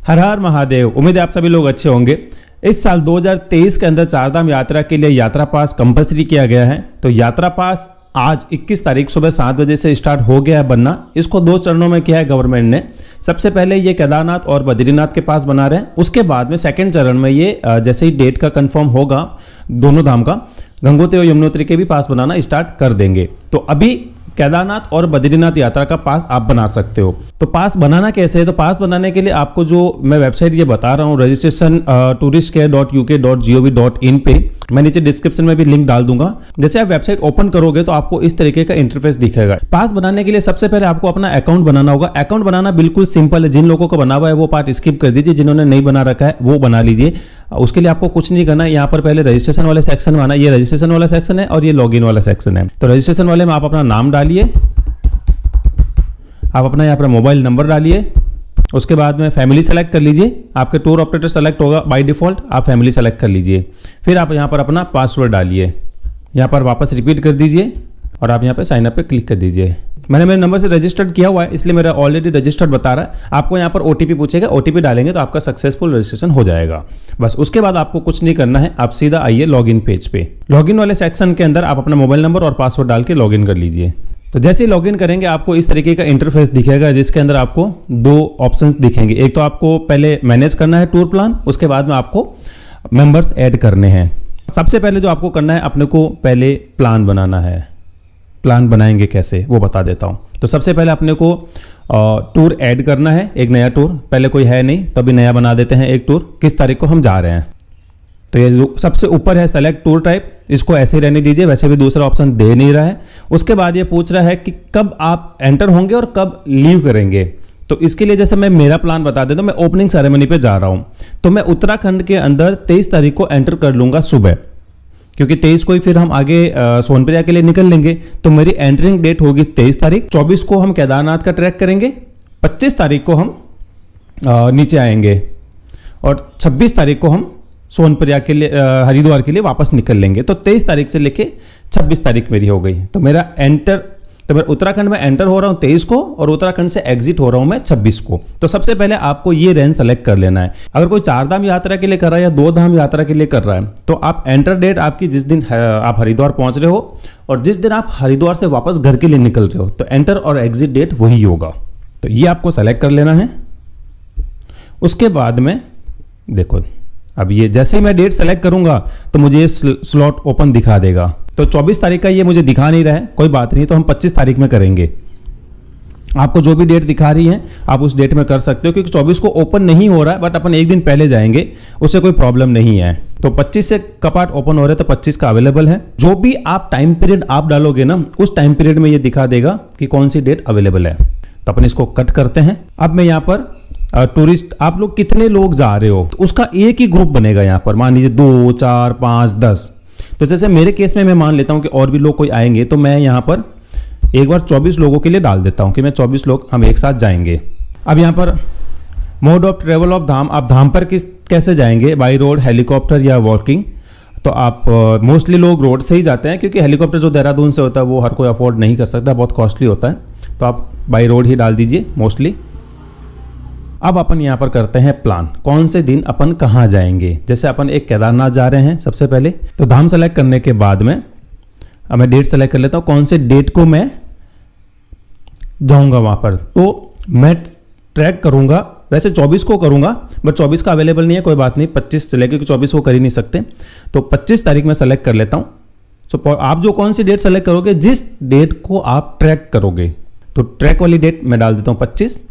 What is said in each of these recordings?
हर हर महादेव। उम्मीद है आप सभी लोग अच्छे होंगे। इस साल 2023 के अंदर चारधाम यात्रा के लिए यात्रा पास कंपलसरी किया गया है। तो यात्रा पास आज 21 तारीख सुबह 7 बजे से स्टार्ट हो गया है बनना। इसको 2 चरणों में किया है गवर्नमेंट ने। सबसे पहले ये केदारनाथ और बद्रीनाथ के पास बना रहे हैं। उसके बाद में सेकंड चरण में ये जैसे ही डेट का कंफर्म होगा दोनों धाम का, गंगोत्री और यमुनोत्री के भी पास बनाना स्टार्ट कर देंगे। तो अभी केदारनाथ और बद्रीनाथ यात्रा का पास आप बना सकते हो। तो पास बनाना कैसे है? तो पास बनाने के लिए आपको जो मैं वेबसाइट ये बता रहा हूँ रजिस्ट्रेशन touristcare.uk.gov.in पे, मैं नीचे डिस्क्रिप्शन में भी लिंक डाल दूंगा। जैसे आप वेबसाइट ओपन करोगे तो आपको इस तरीके का इंटरफेस दिखेगा। पास बनाने के लिए सबसे पहले आपको अपना अकाउंट बनाना होगा। अकाउंट बनाना बिल्कुल सिंपल है। जिन लोगों को बना हुआ है वो पार्ट स्किप कर दीजिए, जिन्होंने नहीं बना रखा है वो बना लीजिए। उसके लिए आपको कुछ नहीं करना है। यहाँ पर पहले रजिस्ट्रेशन वाले सेक्शन में आना। ये रजिस्ट्रेशन वाला सेक्शन है और ये लॉगिन वाला सेक्शन है। तो रजिस्ट्रेशन वाले में आप अपना नाम डालिए, आप अपना यहाँ पर मोबाइल नंबर डालिए। उसके बाद में फैमिली सेलेक्ट कर लीजिए। आपके टूर ऑपरेटर सेलेक्ट होगा बाय डिफॉल्ट, आप फैमिली सेलेक्ट कर लीजिए। फिर आप यहाँ पर अपना पासवर्ड डालिए, यहाँ पर वापस रिपीट कर दीजिए और आप यहाँ पे साइन अप पे क्लिक कर दीजिए। मैंने मेरे नंबर से रजिस्टर्ड किया हुआ है इसलिए मेरा ऑलरेडी रजिस्टर्ड बता रहा है। आपको यहाँ पर ओटीपी पूछेगा, ओटीपी डालेंगे तो आपका सक्सेसफुल रजिस्ट्रेशन हो जाएगा। बस उसके बाद आपको कुछ नहीं करना है, आप सीधा आइए लॉगिन पेज पे। लॉगिन वाले सेक्शन के अंदर आप अपना मोबाइल नंबर और पासवर्ड डाल के लॉगिन कर लीजिए। तो जैसे ही लॉगिन करेंगे आपको इस तरीके का इंटरफेस दिखेगा, जिसके अंदर आपको 2 ऑप्शंस दिखेंगे। एक तो आपको पहले मैनेज करना है टूर प्लान, उसके बाद में आपको मेंबर्स ऐड करने हैं। सबसे पहले जो आपको करना है, अपने को पहले प्लान बनाना है। प्लान बनाएंगे कैसे वो बता देता हूँ। तो सबसे पहले अपने को टूर ऐड करना है, एक नया टूर। पहले कोई है नहीं तो अभी नया बना देते हैं एक टूर। किस तारीख को हम जा रहे हैं, तो ये जो सबसे ऊपर है सेलेक्ट टूर टाइप, इसको ऐसे ही रहने दीजिए। वैसे भी दूसरा ऑप्शन दे नहीं रहा है। उसके बाद ये पूछ रहा है कि कब आप एंटर होंगे और कब लीव करेंगे। तो इसके लिए जैसे मैं मेरा प्लान बता देता हूँ, मैं ओपनिंग सेरेमनी पे जा रहा हूँ तो मैं उत्तराखंड के अंदर 23 तारीख को एंटर कर लूंगा सुबह, क्योंकि 23 को ही फिर हम आगे सोनप्रयाग के लिए निकल लेंगे। तो मेरी एंटरिंग डेट होगी 23 तारीख। 24 को हम केदारनाथ का ट्रैक करेंगे, 25 तारीख को हम नीचे आएंगे और 26 तारीख को हम सोनप्रयाग के लिए हरिद्वार के लिए वापस निकल लेंगे। तो 23 तारीख से लेके 26 तारीख मेरी हो गई। तो मेरा तो मैं उत्तराखंड में एंटर हो रहा हूँ 23 को और उत्तराखंड से एग्जिट हो रहा हूँ मैं 26 को। तो सबसे पहले आपको ये रेंज सेलेक्ट कर लेना है। अगर कोई 4 धाम यात्रा के लिए कर रहा है या 2 धाम यात्रा के लिए कर रहा है तो आप एंटर डेट आपकी जिस दिन आप हरिद्वार पहुंच रहे हो और जिस दिन आप हरिद्वार से वापस घर के लिए निकल रहे हो, तो एंटर और एग्जिट डेट वही होगा। तो ये आपको सेलेक्ट कर लेना है। उसके बाद में देखो, अब ये जैसे ही मैं डेट सेलेक्ट करूंगा तो मुझे ये स्लॉट ओपन दिखा देगा। तो 24 तारीख का ये मुझे दिखा नहीं रहा है, कोई बात नहीं, तो हम 25 तारीख में करेंगे। आपको जो भी डेट दिखा रही है आप उस डेट में कर सकते हो, क्योंकि 24 को ओपन नहीं हो रहा है, बट अपन एक दिन पहले जाएंगे, उससे कोई प्रॉब्लम नहीं है। तो 25 से कपाट ओपन हो रहे हैं तो 25 का अवेलेबल है। जो भी आप टाइम पीरियड आप डालोगे ना, उस टाइम पीरियड में ये दिखा देगा कि कौन सी डेट अवेलेबल है। तो अपन इसको कट करते हैं। अब मैं यहाँ पर टूरिस्ट, आप लोग कितने लोग जा रहे हो तो उसका एक ही ग्रुप बनेगा। यहाँ पर मान लीजिए 2, 4, 5, 10। तो जैसे मेरे केस में मैं मान लेता हूँ कि और भी लोग कोई आएंगे, तो मैं यहाँ पर एक बार 24 लोगों के लिए डाल देता हूँ कि मैं 24 लोग हम एक साथ जाएंगे। अब यहाँ पर मोड ऑफ ट्रेवल ऑफ धाम, आप धाम पर कैसे जाएंगे, बाई रोड, हेलीकॉप्टर या वॉकिंग। तो आप मोस्टली लोग रोड से ही जाते हैं, क्योंकि हेलीकॉप्टर जो देहरादून से होता है वो हर कोई अफोर्ड नहीं कर सकता, बहुत कॉस्टली होता है। तो आप बाई रोड ही डाल दीजिए मोस्टली। अब अपन यहाँ पर करते हैं प्लान, कौन से दिन अपन कहाँ जाएंगे। जैसे अपन एक केदारनाथ जा रहे हैं सबसे पहले, तो धाम सेलेक्ट करने के बाद में अब मैं डेट सेलेक्ट कर लेता हूँ, कौन से डेट को मैं जाऊँगा वहाँ पर। तो मैं ट्रैक करूँगा, वैसे 24 को करूँगा, बट 24 का अवेलेबल नहीं है, कोई बात नहीं, 25 चले, क्योंकि 24 को कर ही नहीं सकते। तो 25 तारीख में सेलेक्ट कर लेता हूँ। सो आप जो कौन सी डेट सेलेक्ट करोगे, जिस डेट को आप ट्रैक करोगे, तो ट्रैक वाली डेट मैं डाल देता हूँ 25।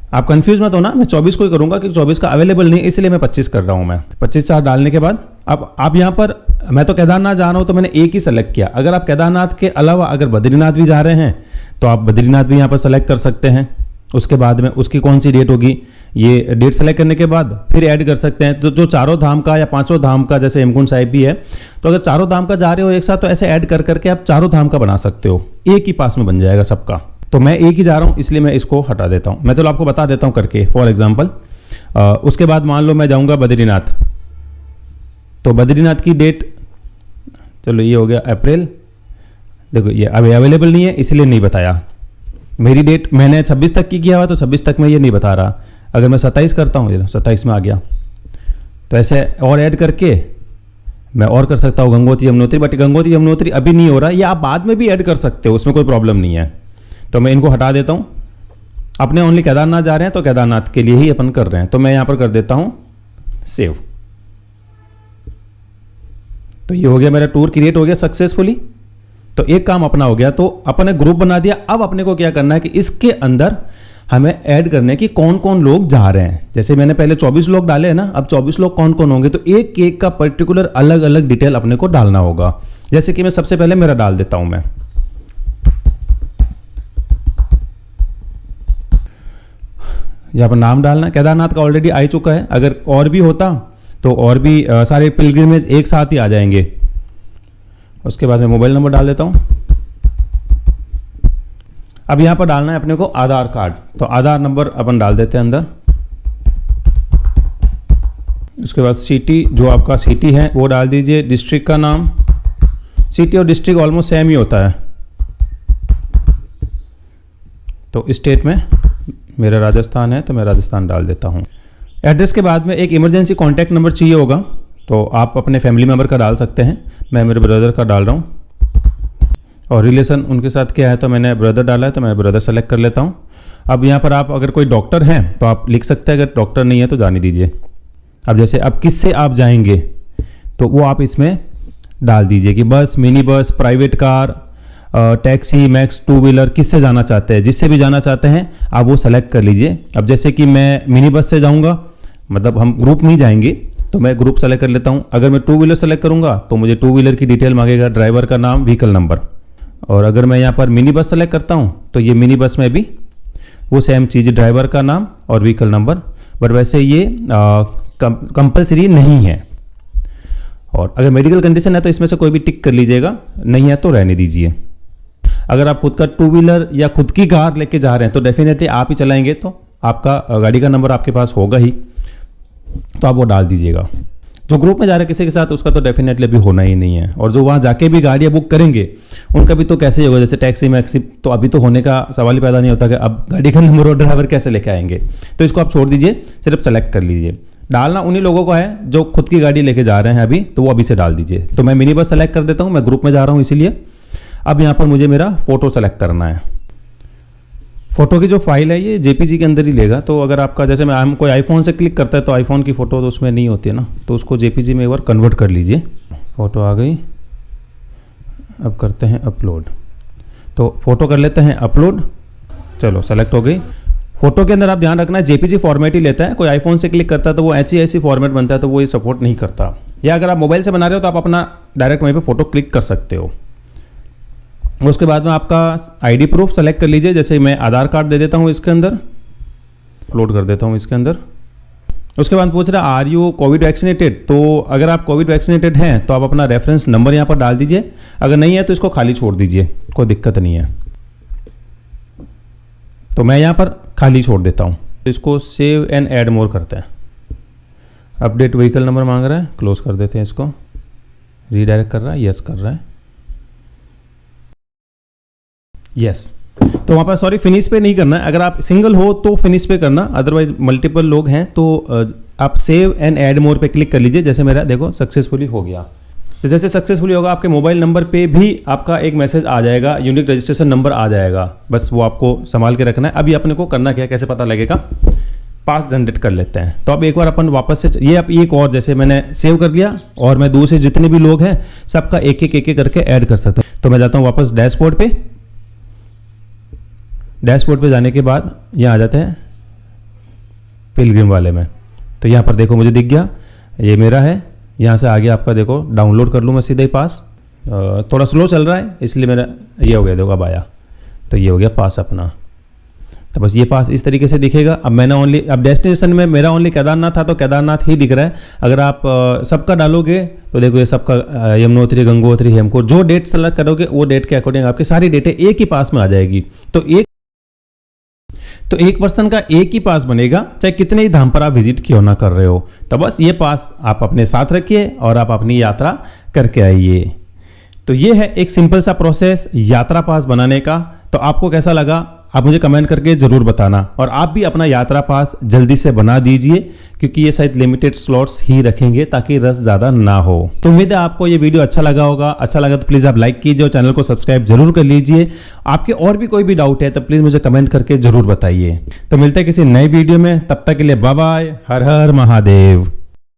आप कंफ्यूज मत होना, मैं 24 को ही करूंगा क्योंकि 24 का अवेलेबल नहीं, इसलिए मैं 25 कर रहा हूं। मैं 25 चार्ज डालने के बाद अब आप यहाँ पर, मैं तो केदारनाथ जा रहा हूं तो मैंने एक ही सेलेक्ट किया। अगर आप केदारनाथ के अलावा अगर बद्रीनाथ भी जा रहे हैं तो आप बद्रीनाथ भी यहाँ पर सेलेक्ट कर सकते हैं। उसके बाद में उसकी कौन सी डेट होगी, ये डेट सेलेक्ट करने के बाद फिर ऐड कर सकते हैं। तो जो 4 धाम का या 5 धाम का, जैसे हेमकुंड साहिब भी है, तो अगर 4 धाम का जा रहे हो एक साथ, तो ऐसे ऐड कर करके आप 4 धाम का बना सकते हो, एक ही पास में बन जाएगा सबका। तो मैं एक ही जा रहा हूँ इसलिए मैं इसको हटा देता हूँ। मैं तो आपको बता देता हूँ करके, फॉर एग्जांपल। उसके बाद मान लो मैं जाऊँगा बद्रीनाथ, तो बद्रीनाथ की डेट, चलो ये हो गया अप्रैल। देखो ये अभी अवेलेबल नहीं है इसलिए नहीं बताया। मेरी डेट मैंने 26 तक की किया हुआ, तो 26 तक में ये नहीं बता रहा। अगर मैं 27 करता हूँ, 27 में आ गया। तो ऐसे और ऐड करके मैं और कर सकता हूँ गंगोत्री यमुनोत्री, बट गंगोत्री यमुनोत्री अभी नहीं हो रहा, ये आप बाद में भी ऐड कर सकते हो, उसमें कोई प्रॉब्लम नहीं है। तो मैं इनको हटा देता हूँ। अपने ओनली केदारनाथ जा रहे हैं तो केदारनाथ के लिए ही अपन कर रहे हैं, तो मैं यहाँ पर कर देता हूँ सेव। तो ये हो गया, मेरा टूर क्रिएट हो गया सक्सेसफुली। तो एक काम अपना हो गया, तो अपन ने ग्रुप बना दिया। अब अपने को क्या करना है कि इसके अंदर हमें ऐड करने की कौन कौन लोग जा रहे हैं। जैसे मैंने पहले 24 लोग डाले हैं ना, अब 24 लोग कौन कौन होंगे, तो एक एक का पर्टिकुलर अलग अलग डिटेल अपने को डालना होगा। जैसे कि मैं सबसे पहले मेरा डाल देता हूं मैं। यहाँ पर नाम डालना, केदारनाथ का ऑलरेडी आ चुका है, अगर और भी होता तो और भी सारे पिलग्रिमेज एक साथ ही आ जाएंगे। उसके बाद मैं मोबाइल नंबर डाल देता हूं। अब यहां पर डालना है अपने को आधार कार्ड, तो आधार नंबर अपन डाल देते हैं अंदर। उसके बाद सिटी, जो आपका सिटी है वो डाल दीजिए। डिस्ट्रिक्ट का नाम, सिटी और डिस्ट्रिक्ट ऑलमोस्ट सेम ही होता है। तो स्टेट में मेरा राजस्थान है, तो मैं राजस्थान डाल देता हूं। एड्रेस के बाद में एक इमरजेंसी कॉन्टैक्ट नंबर चाहिए होगा, तो आप अपने फैमिली मेम्बर का डाल सकते हैं। मैं मेरे ब्रदर का डाल रहा हूँ, और रिलेशन उनके साथ क्या है तो मैंने ब्रदर डाला है, तो मैं ब्रदर सेलेक्ट कर लेता हूँ। अब यहाँ पर आप अगर कोई डॉक्टर हैं तो आप लिख सकते हैं, अगर डॉक्टर नहीं है तो जाने दीजिए। अब जैसे अब किससे आप जाएंगे तो वो आप इसमें डाल दीजिए कि बस, mini bus, private car, taxi, max, two wheeler, किससे जाना चाहते हैं। जिससे भी जाना चाहते हैं आप वो सेलेक्ट कर लीजिए। अब जैसे कि मैं मिनी बस से जाऊँगा, मतलब हम ग्रुप में जाएंगे, तो मैं ग्रुप सेलेक्ट कर लेता हूँ। अगर मैं टू व्हीलर सेलेक्ट करूँगा तो मुझे टू व्हीलर की डिटेल मांगेगा, ड्राइवर का नाम, व्हीकल नंबर। और अगर मैं यहाँ पर मिनी बस सेलेक्ट करता हूँ तो ये मिनी बस में भी वो सेम चीज़, ड्राइवर का नाम और व्हीकल नंबर। बट वैसे ये कंपलसरी नहीं है। और अगर मेडिकल कंडीशन है तो इसमें से कोई भी टिक कर लीजिएगा, नहीं है तो रहने दीजिए। अगर आप खुद का टू व्हीलर या खुद की कार लेके जा रहे हैं तो डेफिनेटली आप ही चलाएंगे, तो आपका गाड़ी का नंबर आपके पास होगा ही, तो आप वो डाल दीजिएगा। जो ग्रुप में जा रहे हैं किसी के साथ, उसका तो डेफिनेटली अभी होना ही नहीं है। और जो वहाँ जाके भी गाड़ियाँ बुक करेंगे उनका भी तो कैसे ही होगा, जैसे टैक्सी मैक्सी, तो अभी तो होने का सवाल ही पैदा नहीं होता कि अब गाड़ी का नंबर और ड्राइवर कैसे लेके आएंगे। तो इसको आप छोड़ दीजिए, सिर्फ सेलेक्ट कर लीजिए। डालना उन्हीं लोगों को है जो खुद की गाड़ी लेके जा रहे हैं अभी, तो वो अभी से डाल दीजिए। तो मैं मिनी बस सेलेक्ट कर देता हूँ, मैं ग्रुप में जा रहा हूँ इसीलिए। अब यहाँ पर मुझे मेरा फोटो सेलेक्ट करना है। फोटो की जो फाइल है ये जेपीजी के अंदर ही लेगा। तो अगर आपका जैसे मैं कोई आईफोन से क्लिक करता है तो आईफोन की फ़ोटो तो उसमें नहीं होती है ना, तो उसको जेपीजी में एक बार कन्वर्ट कर लीजिए। फ़ोटो आ गई, अब करते हैं अपलोड। तो फ़ोटो कर लेते हैं अपलोड, चलो सेलेक्ट हो गई। फोटो के अंदर आप ध्यान रखना है जेपीजी फॉर्मेट ही लेता है। कोई आईफोन से क्लिक करता है तो वो ऐसी फॉर्मेट बनता है, तो वो ये सपोर्ट नहीं करता। या अगर आप मोबाइल से बना रहे हो तो आप अपना डायरेक्ट वहीं पे फोटो क्लिक कर सकते हो। उसके बाद में आपका आईडी प्रूफ सेलेक्ट कर लीजिए। जैसे मैं आधार कार्ड दे देता हूँ इसके अंदर, अपलोड कर देता हूँ इसके अंदर। उसके बाद पूछ रहा आर यू कोविड वैक्सीनेटेड, तो अगर आप कोविड वैक्सीनेटेड हैं तो आप अपना रेफरेंस नंबर यहाँ पर डाल दीजिए। अगर नहीं है तो इसको खाली छोड़ दीजिए, कोई दिक्कत नहीं है। तो मैं यहाँ पर खाली छोड़ देता हूँ। इसको सेव एंड ऐड मोर करते हैं। अपडेट व्हीकल नंबर मांग रहा है, क्लोज कर देते हैं इसको। रीडायरेक्ट कर रहा है, यस कर रहा है, यस। तो वहाँ पर सॉरी फिनिश पे नहीं करना है। अगर आप सिंगल हो तो फिनिश पे करना, अदरवाइज मल्टीपल लोग हैं तो आप सेव एंड ऐड मोर पे क्लिक कर लीजिए। जैसे मेरा देखो सक्सेसफुली हो गया। तो जैसे सक्सेसफुली होगा आपके मोबाइल नंबर पे भी आपका एक मैसेज आ जाएगा, यूनिक रजिस्ट्रेशन नंबर आ जाएगा। बस वो आपको संभाल के रखना है। अभी अपने को करना क्या है, कैसे पता लगेगा, पास जनरेट कर लेते हैं। तो अब एक बार अपन वापस से ये अब एक और, जैसे मैंने सेव कर लिया और मैं दूसरे जितने भी लोग हैं सबका एक एक करके ऐड कर सकता हूँ। तो मैं जाता हूँ वापस डैशबोर्ड पे। डैशबोर्ड पे जाने के बाद यहाँ आ जाते हैं पिलग्रिम वाले में। तो यहाँ पर देखो मुझे दिख गया, ये मेरा है। यहाँ से आगे आपका देखो डाउनलोड कर लूँ मैं सीधे ही पास। थोड़ा स्लो चल रहा है इसलिए मेरा ये हो गया, देखो अब आया। तो ये हो गया पास अपना। तो बस ये पास इस तरीके से दिखेगा। अब मैंने ओनली, अब डेस्टिनेशन में मेरा ओनली केदारनाथ था तो केदारनाथ ही दिख रहा है। अगर आप सबका डालोगे तो देखो ये सबका यमुनोत्री, गंगोत्री, हेमकुंड, जो डेट सेलेक्ट करोगे वो डेट के अकॉर्डिंग आपकी सारी डेटें एक ही पास में आ जाएगी। तो एक पर्सन का एक ही पास बनेगा, चाहे कितने ही धाम पर आप विजिट क्यों ना कर रहे हो। तो बस ये पास आप अपने साथ रखिए और आप अपनी यात्रा करके आइए। तो ये है एक सिंपल सा प्रोसेस यात्रा पास बनाने का। तो आपको कैसा लगा आप मुझे कमेंट करके ज़रूर बताना, और आप भी अपना यात्रा पास जल्दी से बना दीजिए, क्योंकि ये शायद लिमिटेड स्लॉट्स ही रखेंगे ताकि रश ज़्यादा ना हो। तो उम्मीद है आपको ये वीडियो अच्छा लगा होगा। अच्छा लगा तो प्लीज़ आप लाइक कीजिए और चैनल को सब्सक्राइब जरूर कर लीजिए। आपके और भी कोई भी डाउट है तो प्लीज़ मुझे कमेंट करके ज़रूर बताइए। तो मिलते हैं किसी नई वीडियो में, तब तक के लिए बाय बाय, हर हर महादेव।